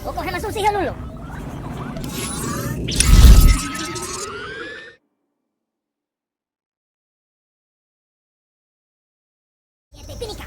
Huwag mo susihan, Lolo. Pinika.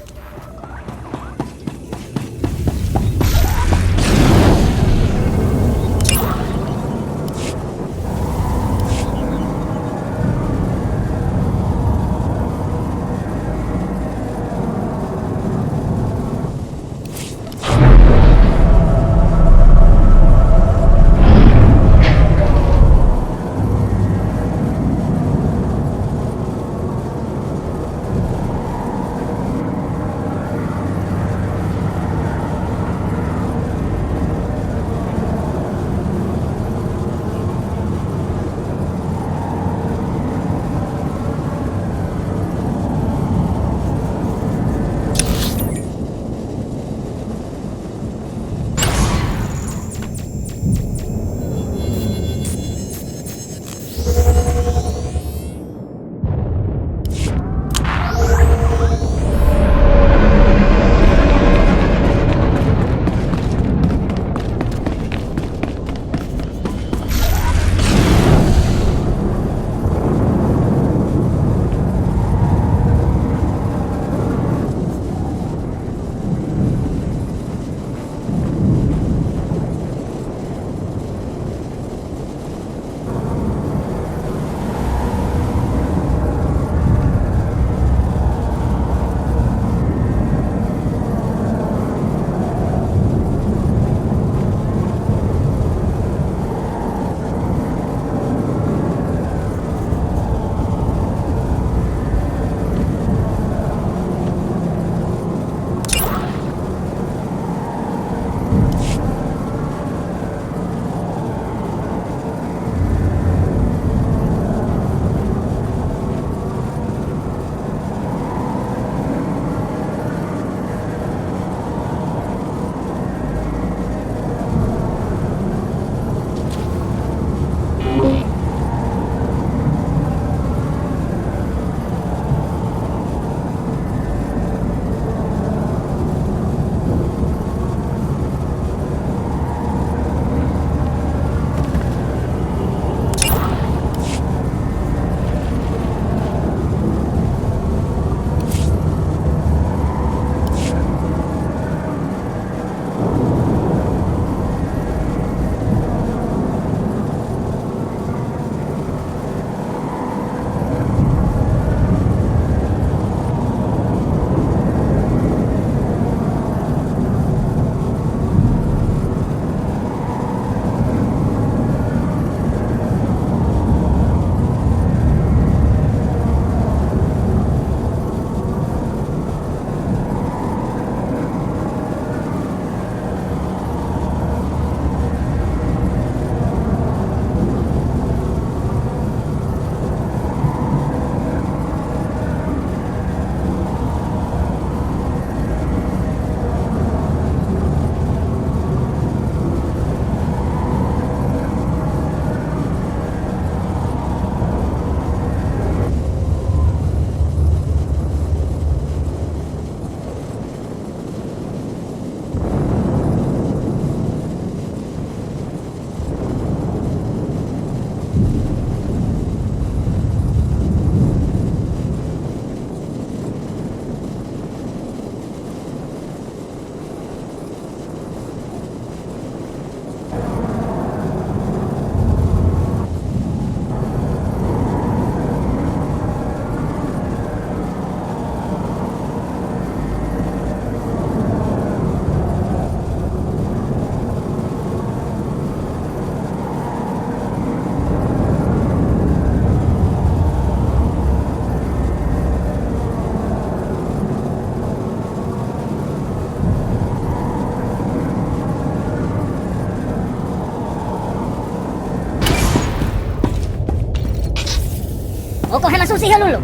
Huwag mo susihan, Lolo.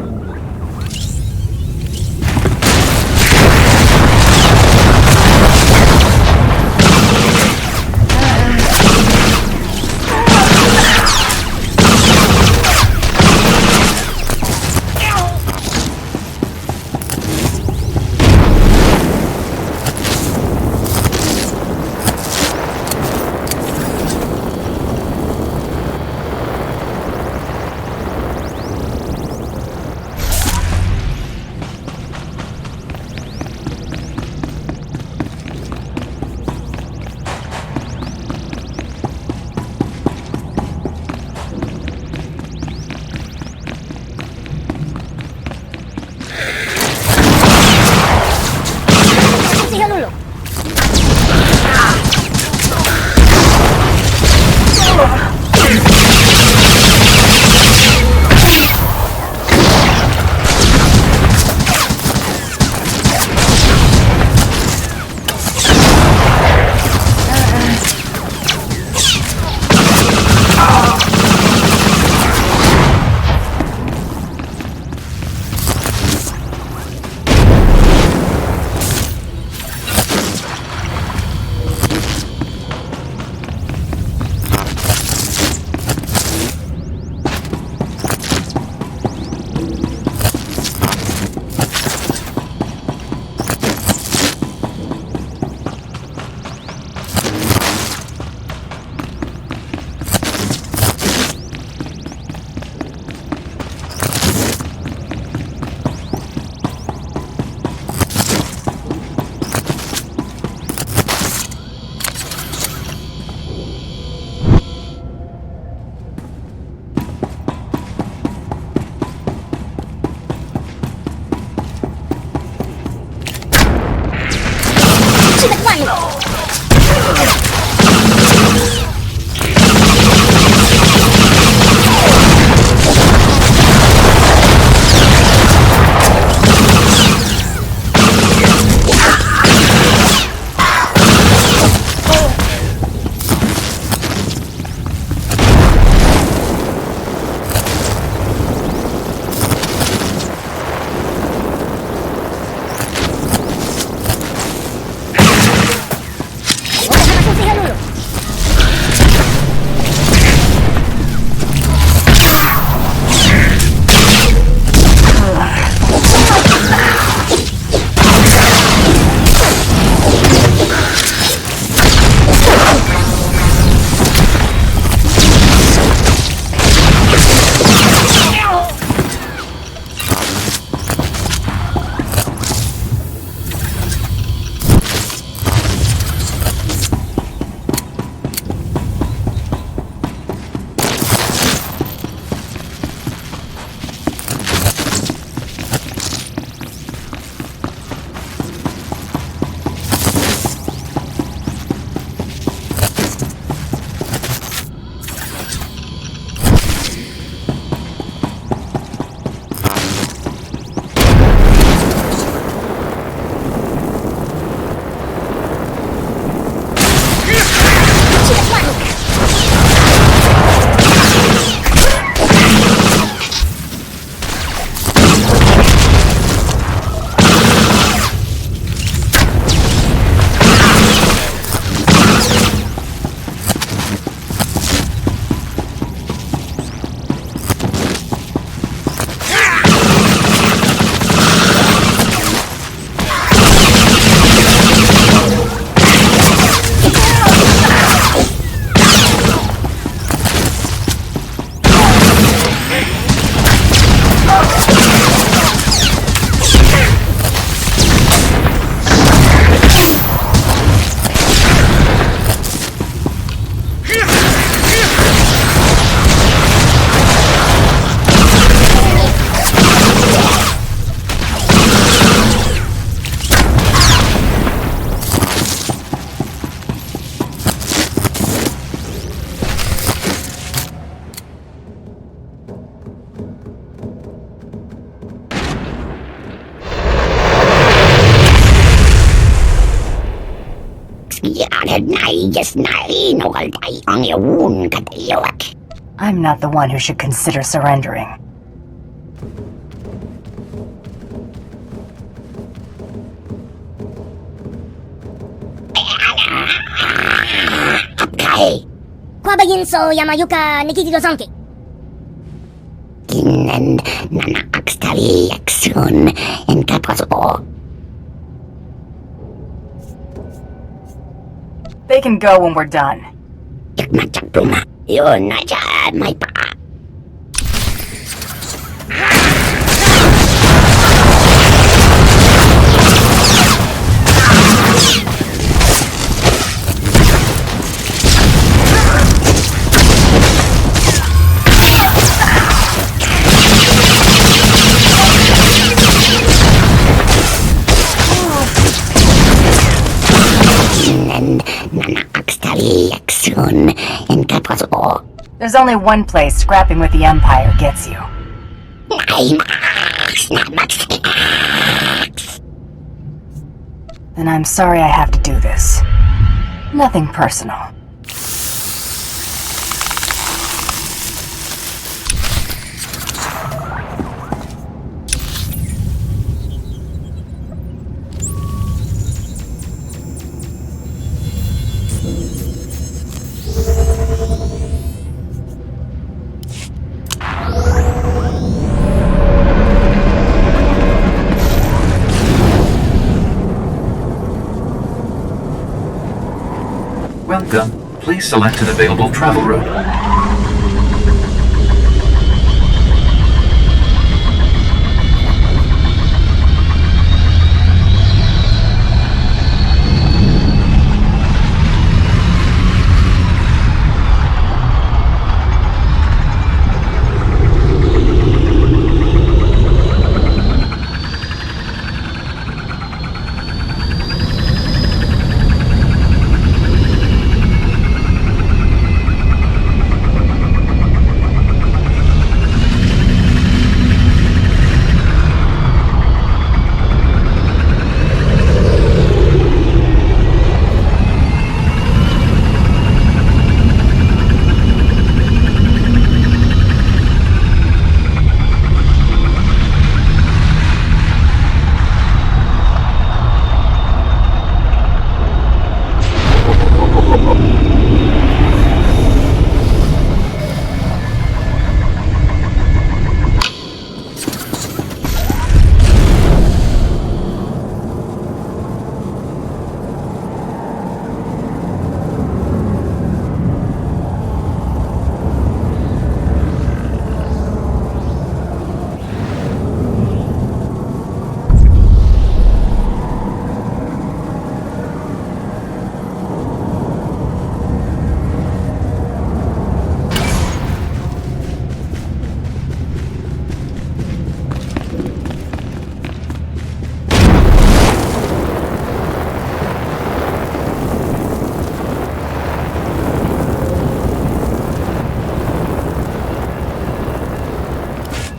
I'm not the one who should consider surrendering. Kwa bagin so Yamayuka Nikijido Zonki. Innen nana akstali yaksun en kapaso. They can go when we're done. Ikmachapuma. Yun na dyan, may pa. There's only one place scrapping with the Empire gets you. Then I'm sorry I have to do this. Nothing personal. Welcome. Please select an available travel route.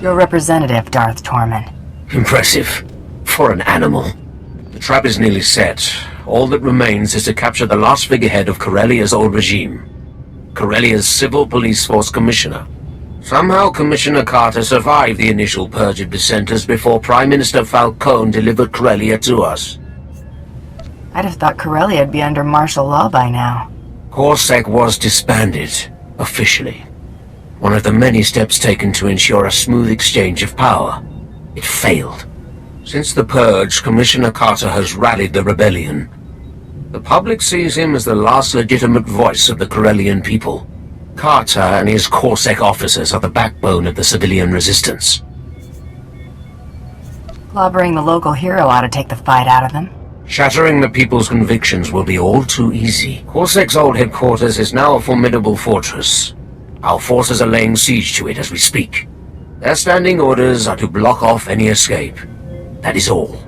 Your representative, Darth Tormund. Impressive. For an animal. The trap is nearly set. All that remains is to capture the last figurehead of Corellia's old regime. Corellia's Civil Police Force Commissioner. Somehow Commissioner Carter survived the initial purge of dissenters before Prime Minister Falcone delivered Corellia to us. I'd have thought Corellia'd be under martial law by now. CorSec was disbanded, officially. One of the many steps taken to ensure a smooth exchange of power. It failed. Since the purge, Commissioner Carter has rallied the rebellion. The public sees him as the last legitimate voice of the Corellian people. Carter and his CorSec officers are the backbone of the civilian resistance. Clobbering the local hero ought to take the fight out of them. Shattering the people's convictions will be all too easy. CorSec's old headquarters is now a formidable fortress. Our forces are laying siege to it as we speak. Their standing orders are to block off any escape. That is all.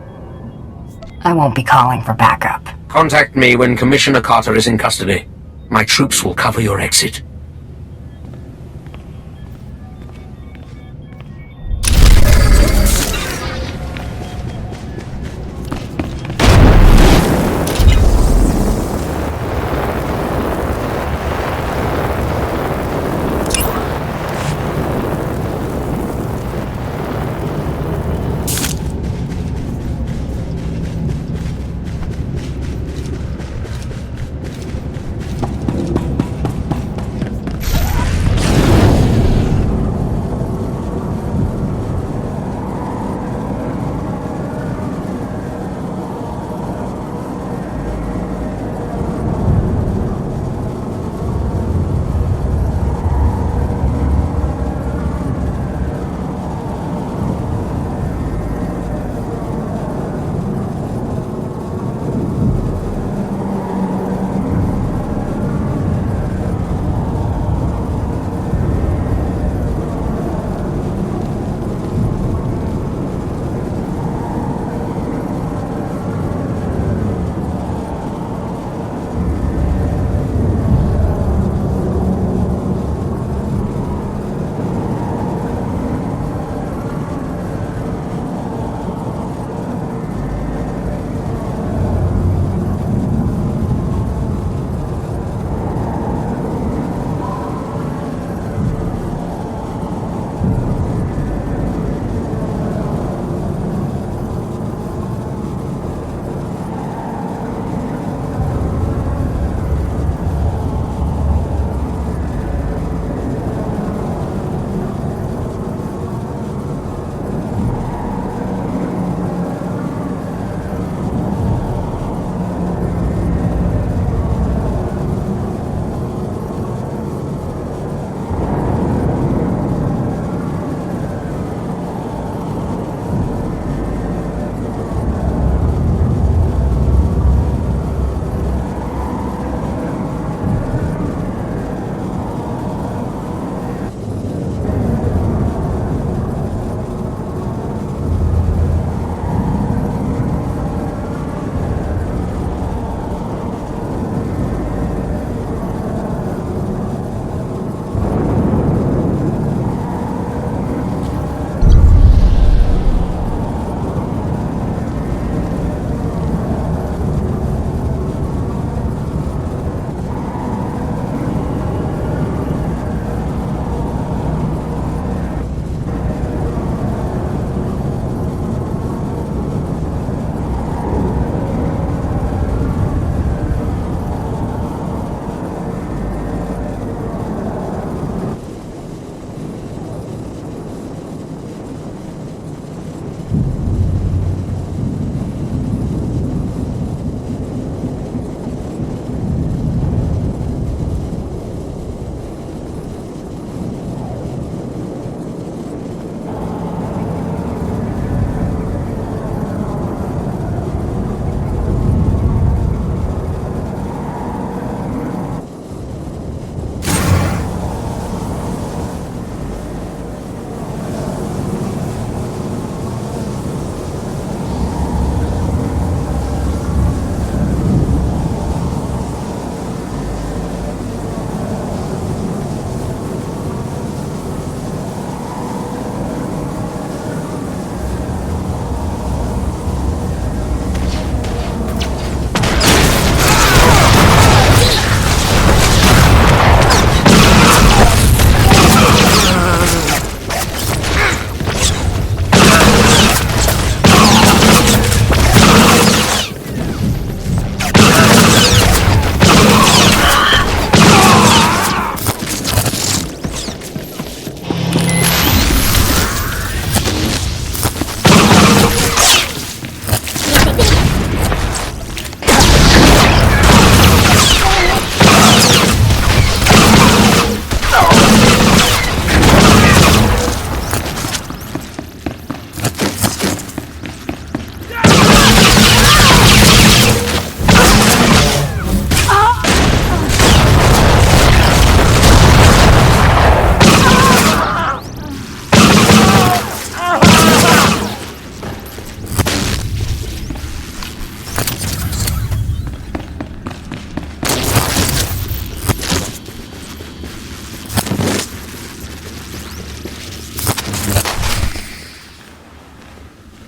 I won't be calling for backup. Contact me when Commissioner Carter is in custody. My troops will cover your exit.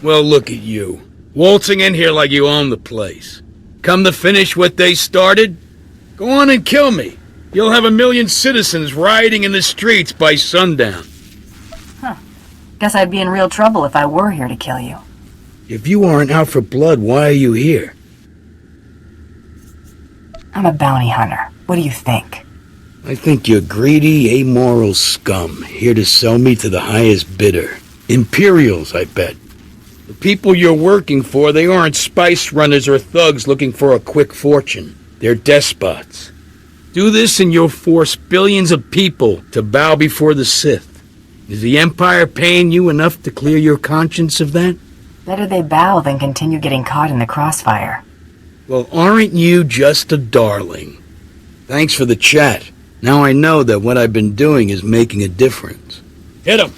Well, look at you. Waltzing in here like you own the place. Come to finish what they started? Go on and kill me. You'll have 1 million citizens rioting in the streets by sundown. Guess I'd be in real trouble if I were here to kill you. If you aren't out for blood, why are you here? I'm a bounty hunter. What do you think? I think you're greedy, amoral scum, here to sell me to the highest bidder. Imperials, I bet. The people you're working for, they aren't spice runners or thugs looking for a quick fortune. They're despots. Do this and you'll force billions of people to bow before the Sith. Is the Empire paying you enough to clear your conscience of that? Better they bow than continue getting caught in the crossfire. Well, aren't you just a darling? Thanks for the chat. Now I know that what I've been doing is making a difference. Hit him!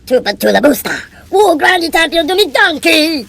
Tuba to the booster. Oh, grandi tapio di donkey!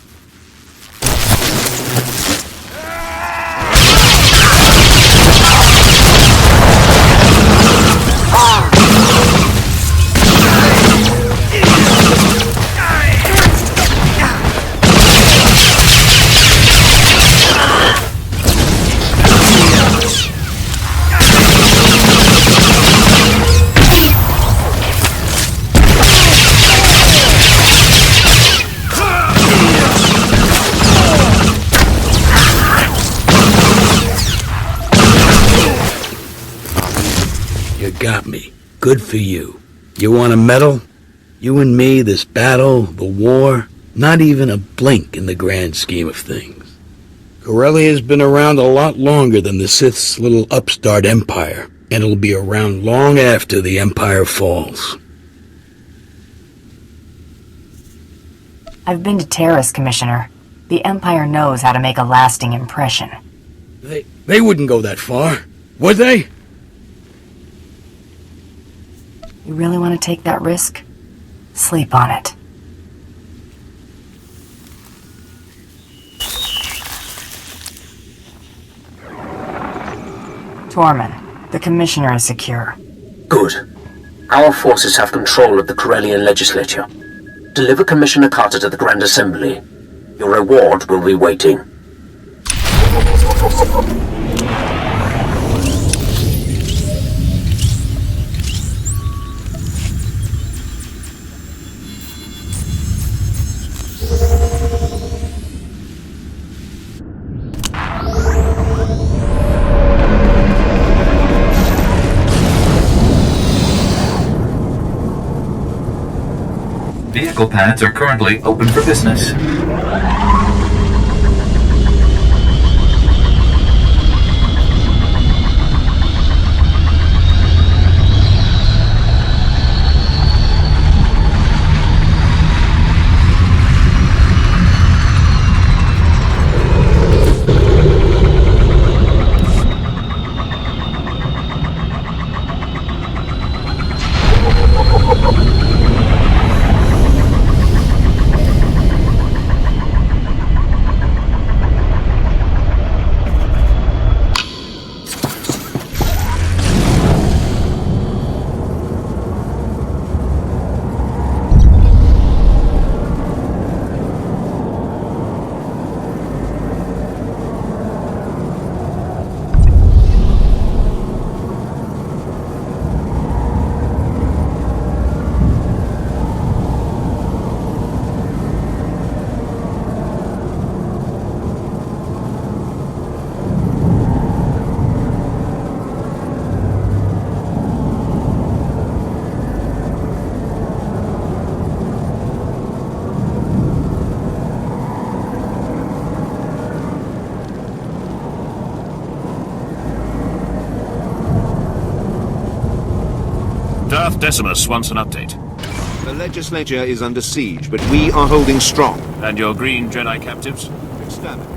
Got me. Good for you. You want a medal? You and me, this battle, the war, not even a blink in the grand scheme of things. Corellia's been around a lot longer than the Sith's little upstart empire, and it'll be around long after the empire falls. I've been to Terrace, Commissioner. The Empire knows how to make a lasting impression. They wouldn't go that far, would they? You really want to take that risk? Sleep on it. Tormund, the Commissioner is secure. Good. Our forces have control of the Corellian legislature. Deliver Commissioner Carter to the Grand Assembly. Your reward will be waiting. Vehicle pads are currently open for business. Darth Decimus wants an update. The legislature is under siege, but we are holding strong. And your green Jedi captives? Exterminate.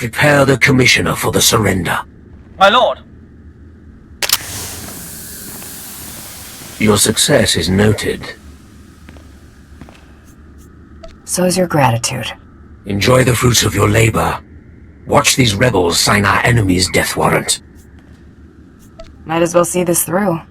Prepare the Commissioner for the surrender. My lord. Your success is noted. So is your gratitude. Enjoy the fruits of your labor. Watch these rebels sign our enemy's death warrant. Might as well see this through.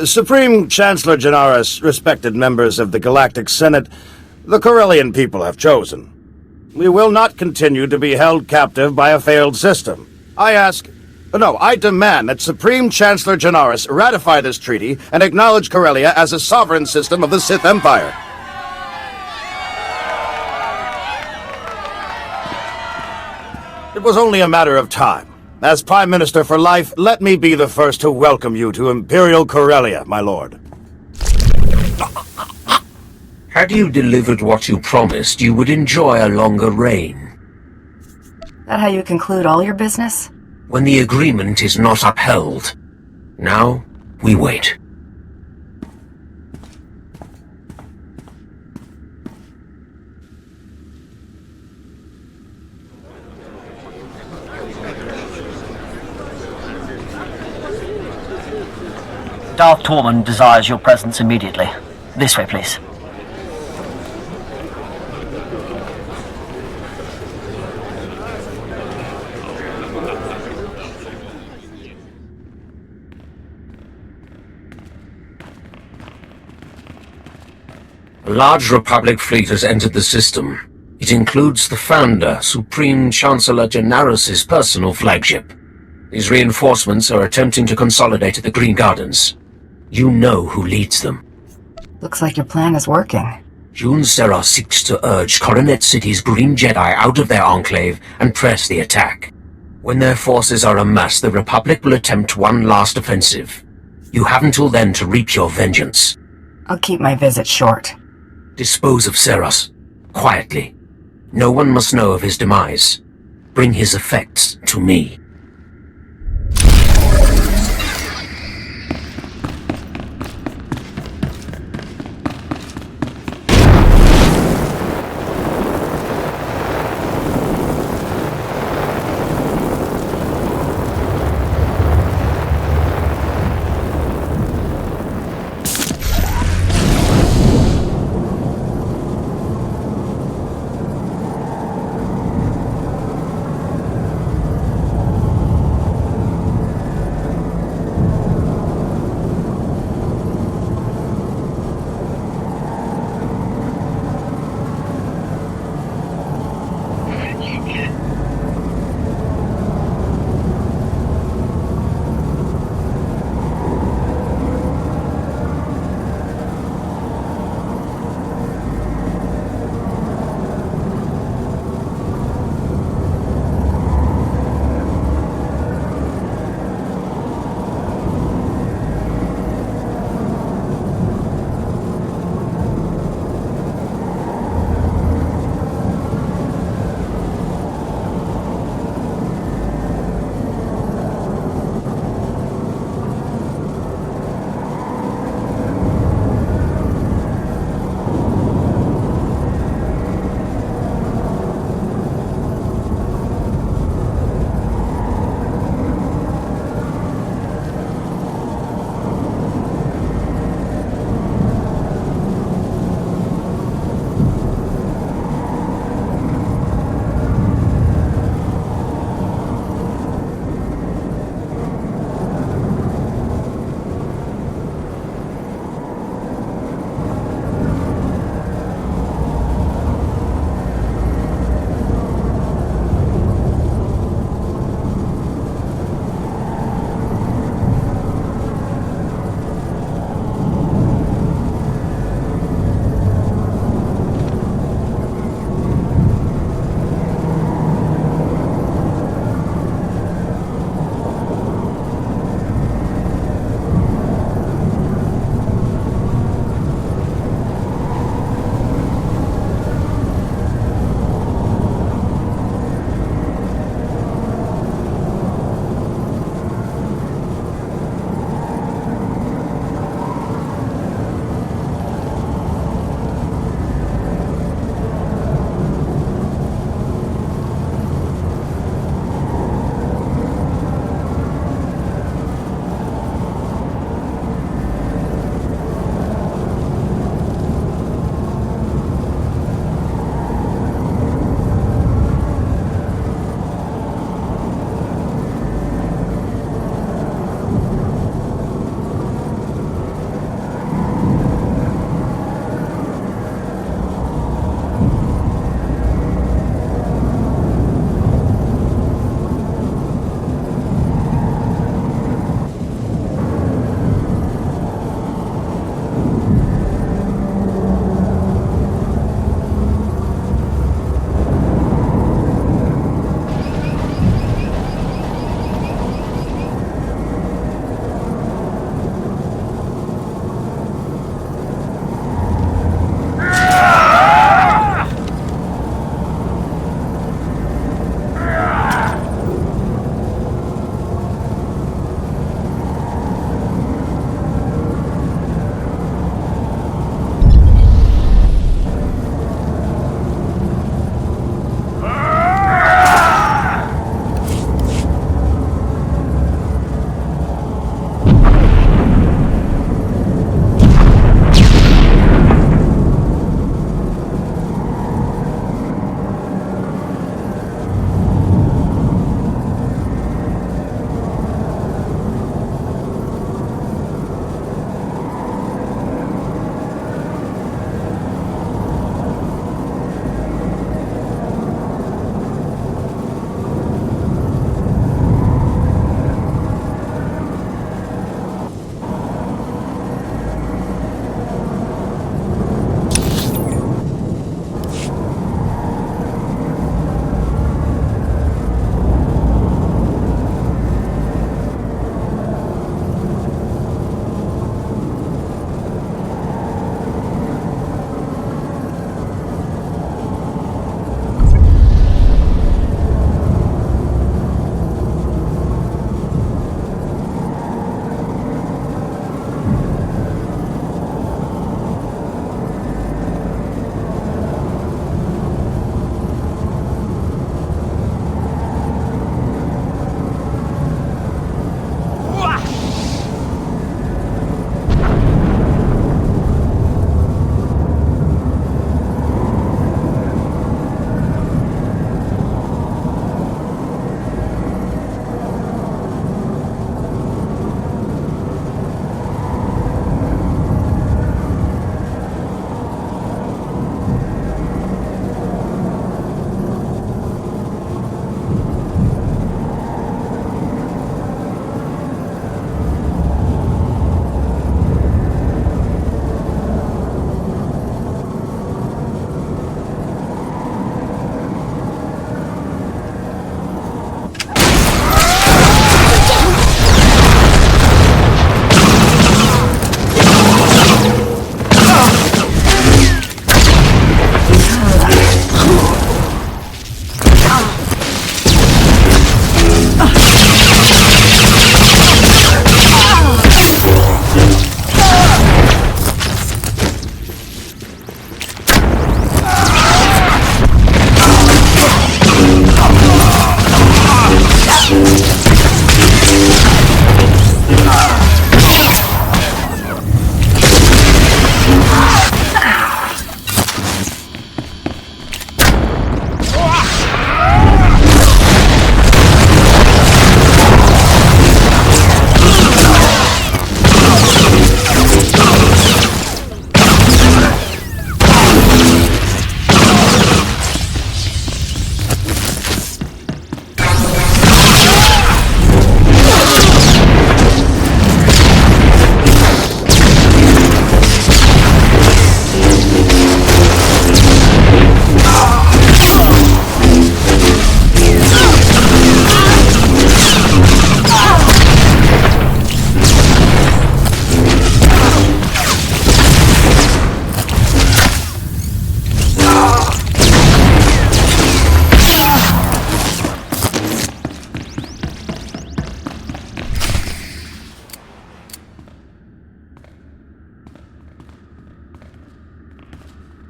Supreme Chancellor Janaris, respected members of the Galactic Senate, the Corellian people have chosen. We will not continue to be held captive by a failed system. I demand that Supreme Chancellor Janaris ratify this treaty and acknowledge Corellia as a sovereign system of the Sith Empire. It was only a matter of time. As Prime Minister for life, let me be the first to welcome you to Imperial Corellia, my lord. Had you delivered what you promised, you would enjoy a longer reign. That how you conclude all your business? When the agreement is not upheld. Now, we wait. Darth Tormund desires your presence immediately. This way, please. A large Republic fleet has entered the system. It includes the Founder, Supreme Chancellor Janaris' personal flagship. These reinforcements are attempting to consolidate at the Green Gardens. You know who leads them. Looks like your plan is working. Jun Serra seeks to urge Coronet City's Green Jedi out of their enclave and press the attack. When their forces are amassed, the Republic will attempt one last offensive. You have until then to reap your vengeance. I'll keep my visit short. Dispose of Serras, quietly. No one must know of his demise. Bring his effects to me.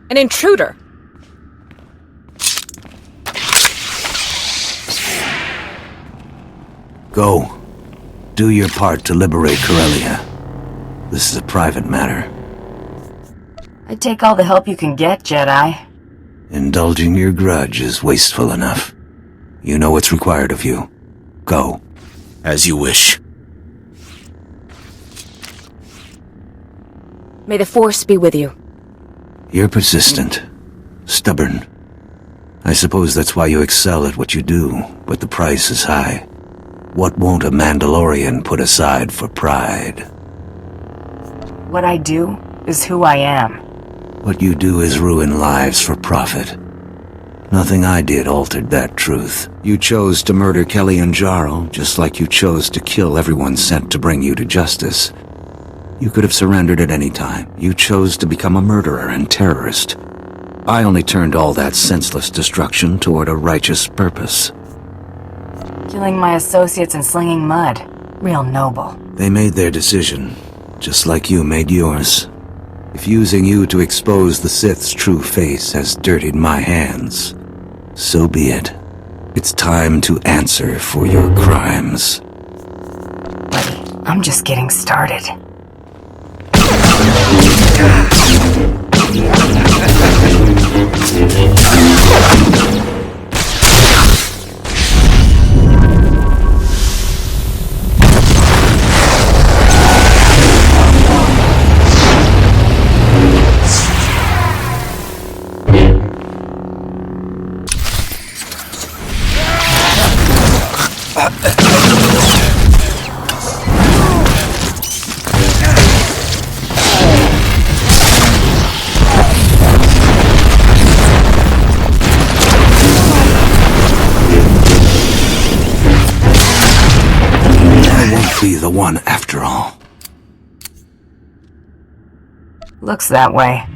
An intruder! Go. Do your part to liberate Corellia. This is a private matter. I'd take all the help you can get, Jedi. Indulging your grudge is wasteful enough. You know what's required of you. Go. As you wish. May the Force be with you. You're persistent. Stubborn. I suppose that's why you excel at what you do, but the price is high. What won't a Mandalorian put aside for pride? What I do is who I am. What you do is ruin lives for profit. Nothing I did altered that truth. You chose to murder Kelly and Jarl, just like you chose to kill everyone sent to bring you to justice. You could have surrendered at any time. You chose to become a murderer and terrorist. I only turned all that senseless destruction toward a righteous purpose. Killing my associates and slinging mud. Real noble. They made their decision, just like you made yours. If using you to expose the Sith's true face has dirtied my hands, so be it. It's time to answer for your crimes. I'm just getting started. Be the one after all. Looks that way.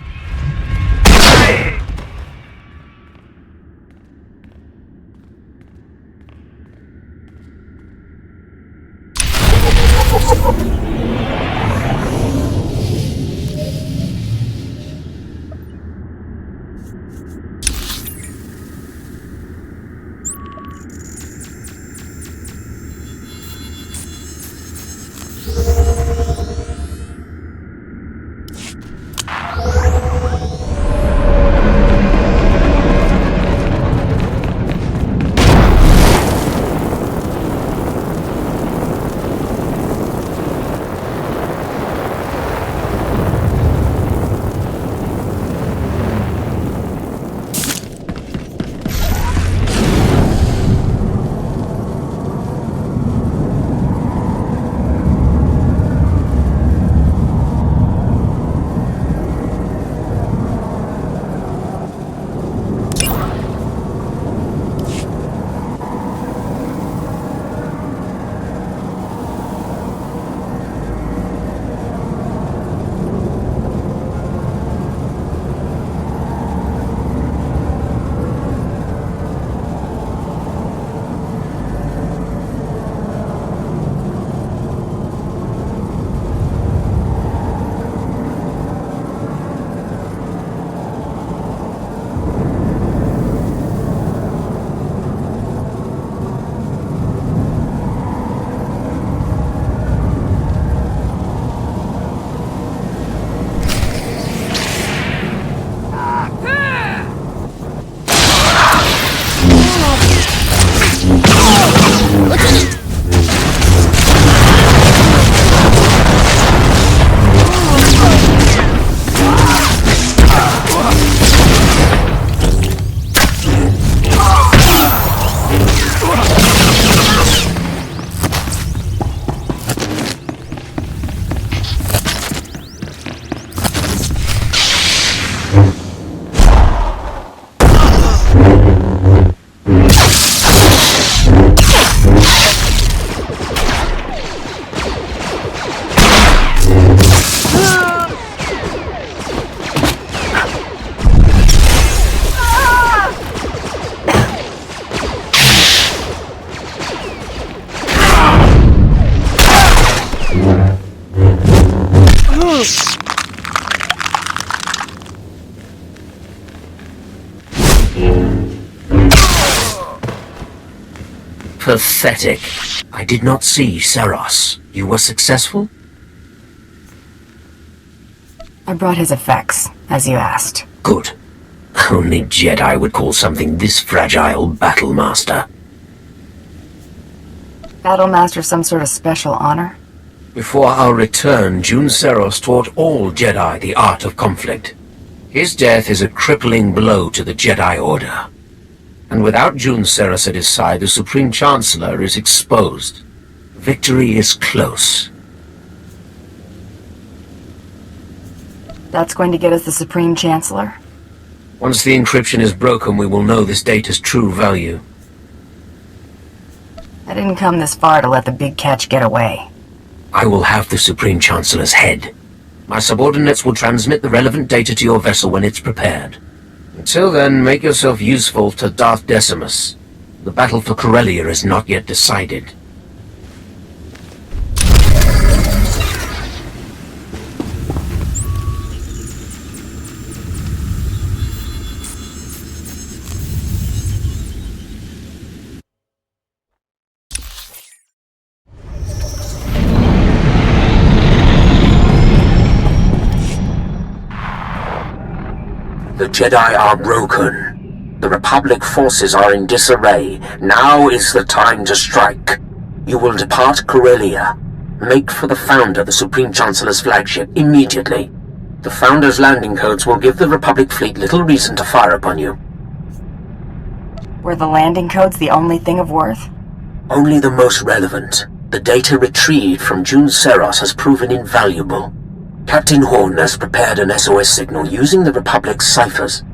Pathetic. I did not see Seros. You were successful? I brought his effects, as you asked. Good. Only Jedi would call something this fragile Battlemaster. Battlemaster some sort of special honor? Before our return, Jun Seros taught all Jedi the art of conflict. His death is a crippling blow to the Jedi Order. And without Jun Seros at his side, the Supreme Chancellor is exposed. Victory is close. That's going to get us the Supreme Chancellor? Once the encryption is broken, we will know this data's true value. I didn't come this far to let the big catch get away. I will have the Supreme Chancellor's head. My subordinates will transmit the relevant data to your vessel when it's prepared. Until then, make yourself useful to Darth Decimus. The battle for Corellia is not yet decided. The Jedi are broken. The Republic forces are in disarray. Now is the time to strike. You will depart Corellia. Make for the Founder, the Supreme Chancellor's flagship, immediately. The Founder's landing codes will give the Republic fleet little reason to fire upon you. Were the landing codes the only thing of worth? Only the most relevant. The data retrieved from Jun Seros has proven invaluable. Captain Horn has prepared an SOS signal using the Republic's ciphers.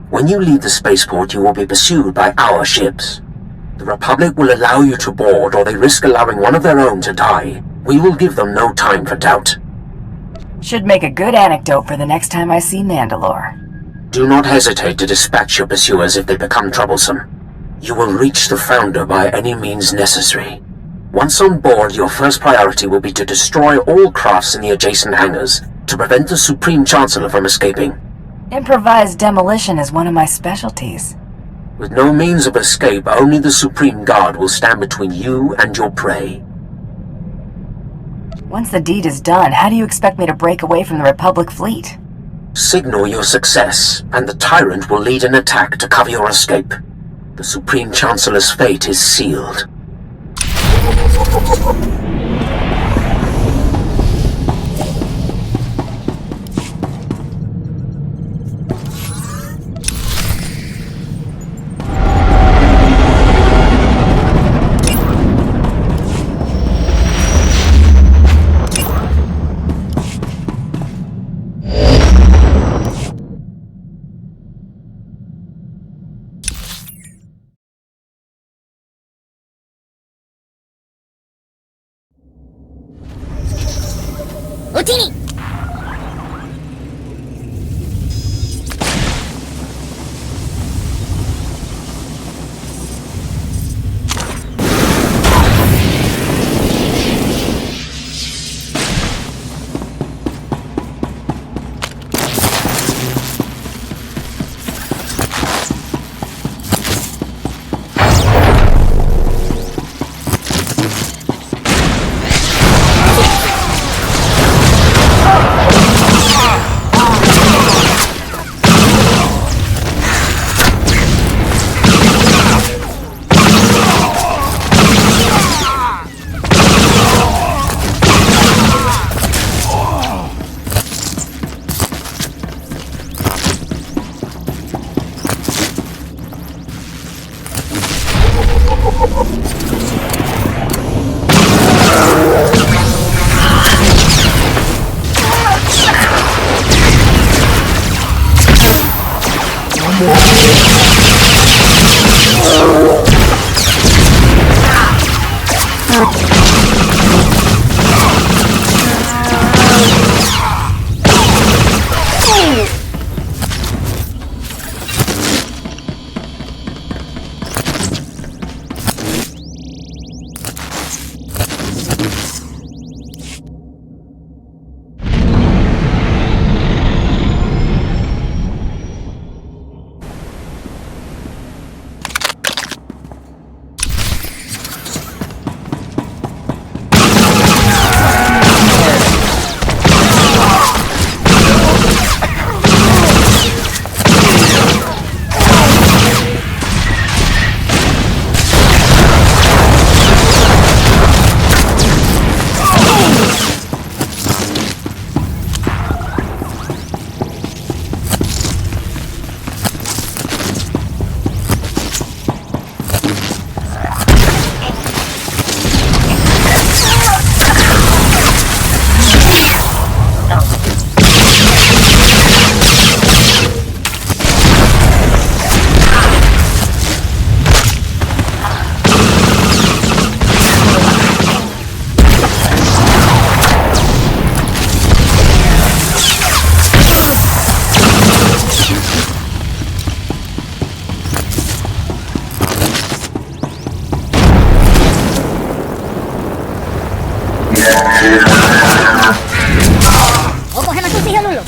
When you leave the spaceport, you will be pursued by our ships. The Republic will allow you to board, or they risk allowing one of their own to die. We will give them no time for doubt. Should make a good anecdote for the next time I see Mandalore. Do not hesitate to dispatch your pursuers if they become troublesome. You will reach the Founder by any means necessary. Once on board, your first priority will be to destroy all crafts in the adjacent hangars, to prevent the Supreme Chancellor from escaping. Improvised demolition is one of my specialties. With no means of escape, only the Supreme Guard will stand between you and your prey. Once the deed is done, how do you expect me to break away from the Republic fleet? Signal your success, and the Tyrant will lead an attack to cover your escape. The Supreme Chancellor's fate is sealed. Utini! Okohema tusi hilulu.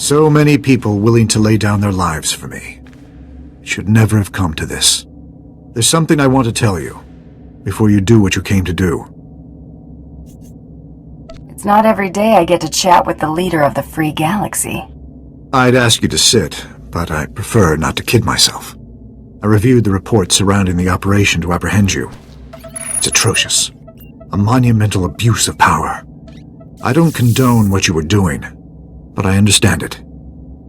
So many people willing to lay down their lives for me. It should never have come to this. There's something I want to tell you, before you do what you came to do. It's not every day I get to chat with the leader of the Free Galaxy. I'd ask you to sit, but I prefer not to kid myself. I reviewed the reports surrounding the operation to apprehend you. It's atrocious. A monumental abuse of power. I don't condone what you were doing, but I understand it.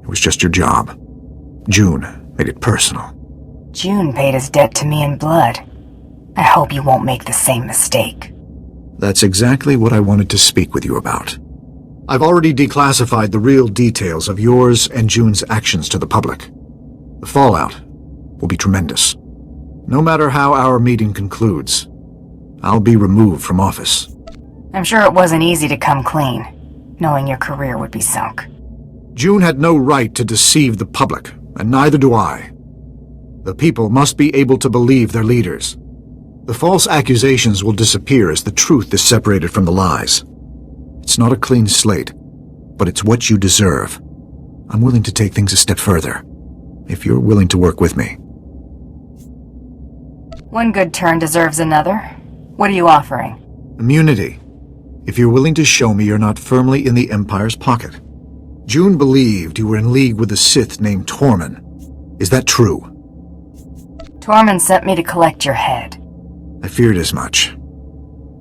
It was just your job. June made it personal. June paid his debt to me in blood. I hope you won't make the same mistake. That's exactly what I wanted to speak with you about. I've already declassified the real details of yours and June's actions to the public. The fallout will be tremendous. No matter how our meeting concludes, I'll be removed from office. I'm sure it wasn't easy to come clean, knowing your career would be sunk. June had no right to deceive the public, and neither do I. The people must be able to believe their leaders. The false accusations will disappear as the truth is separated from the lies. It's not a clean slate, but it's what you deserve. I'm willing to take things a step further, if you're willing to work with me. One good turn deserves another. What are you offering? Immunity. If you're willing to show me you're not firmly in the Empire's pocket. June believed you were in league with a Sith named Tormund. Is that true? Tormund sent me to collect your head. I feared as much.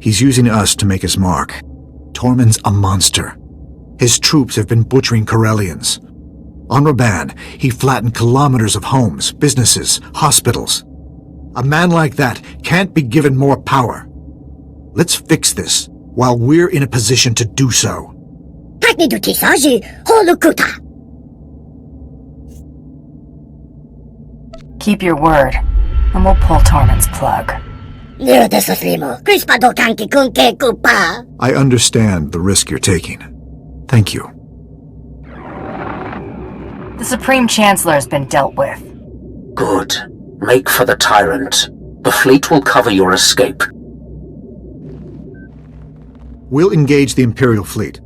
He's using us to make his mark. Tormund's a monster. His troops have been butchering Corellians. On Raban, he flattened kilometers of homes, businesses, hospitals. A man like that can't be given more power. Let's fix this while we're in a position to do so. Keep your word, and we'll pull Tormund's plug. I understand the risk you're taking. Thank you. The Supreme Chancellor has been dealt with. Good. Make for the tyrant. The fleet will cover your escape. We'll engage the Imperial fleet,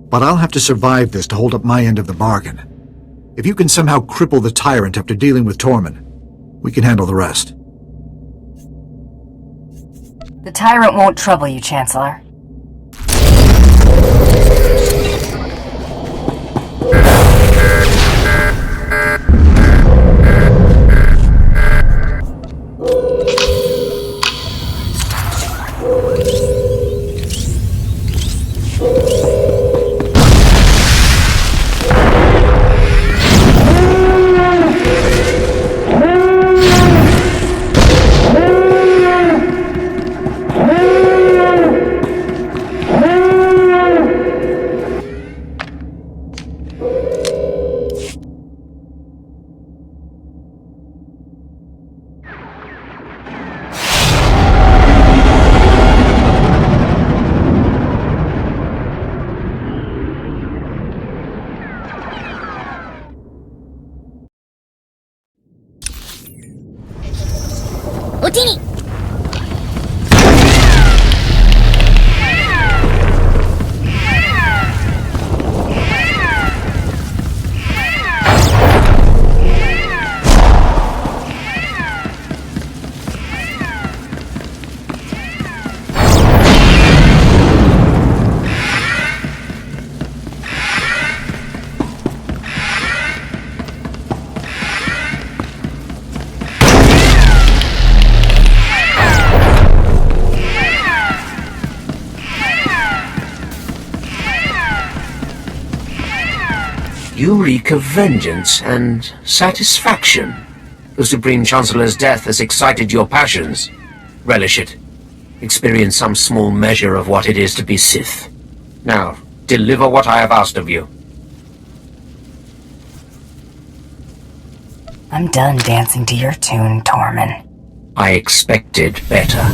but I'll have to survive this to hold up my end of the bargain. If you can somehow cripple the tyrant after dealing with Tormund, we can handle the rest. The tyrant won't trouble you, Chancellor. You reek of vengeance and satisfaction. The Supreme Chancellor's death has excited your passions. Relish it. Experience some small measure of what it is to be Sith. Now, deliver what I have asked of you. I'm done dancing to your tune, Tormund. I expected better.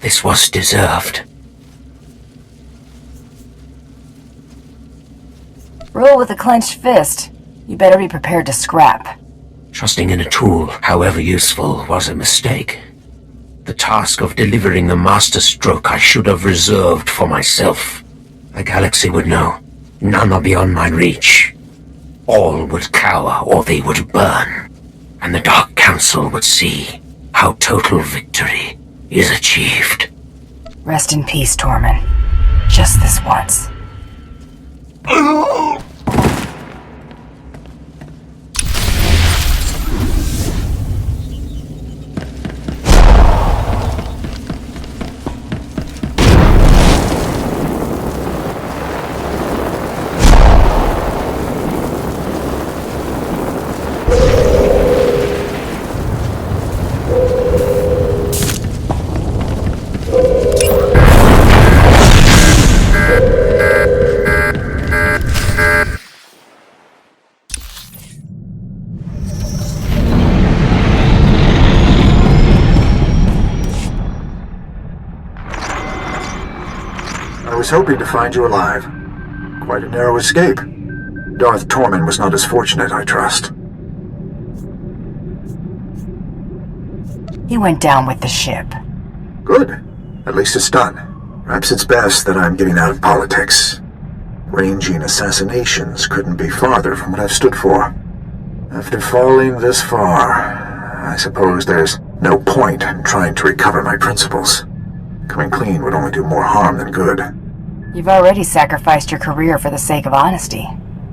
This was deserved. Rule with a clenched fist. You better be prepared to scrap. Trusting in a tool, however useful, was a mistake. The task of delivering the master stroke I should have reserved for myself. The galaxy would know. None are beyond my reach. All would cower or they would burn. And the Dark Council would see how total victory is achieved. Rest in peace, Tormund. Just this once. I was hoping to find you alive. Quite a narrow escape. Darth Tormund was not as fortunate, I trust. He went down with the ship. Good. At least it's done. Perhaps it's best that I'm getting out of politics. Ranging assassinations couldn't be farther from what I've stood for. After falling this far, I suppose there's no point in trying to recover my principles. Coming clean would only do more harm than good. You've already sacrificed your career for the sake of honesty.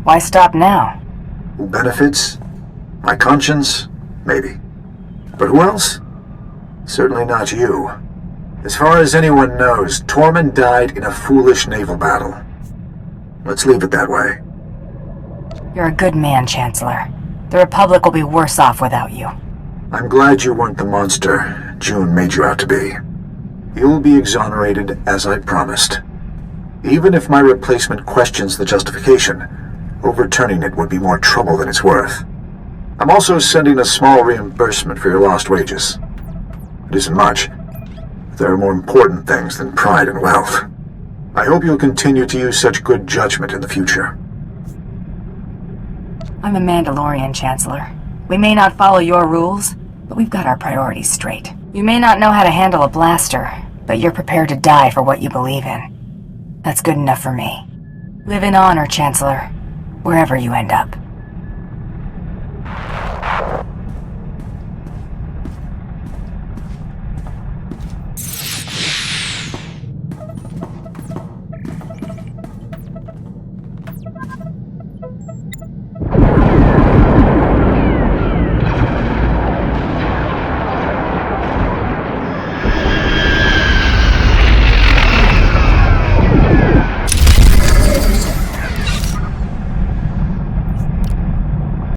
Why stop now? Who benefits? My conscience? Maybe. But who else? Certainly not you. As far as anyone knows, Tormund died in a foolish naval battle. Let's leave it that way. You're a good man, Chancellor. The Republic will be worse off without you. I'm glad you weren't the monster June made you out to be. You'll be exonerated as I promised. Even if my replacement questions the justification, overturning it would be more trouble than it's worth. I'm also sending a small reimbursement for your lost wages. It isn't much. There are more important things than pride and wealth. I hope you'll continue to use such good judgment in the future. I'm a Mandalorian, Chancellor. We may not follow your rules, but we've got our priorities straight. You may not know how to handle a blaster, but you're prepared to die for what you believe in. That's good enough for me. Live in honor, Chancellor, wherever you end up.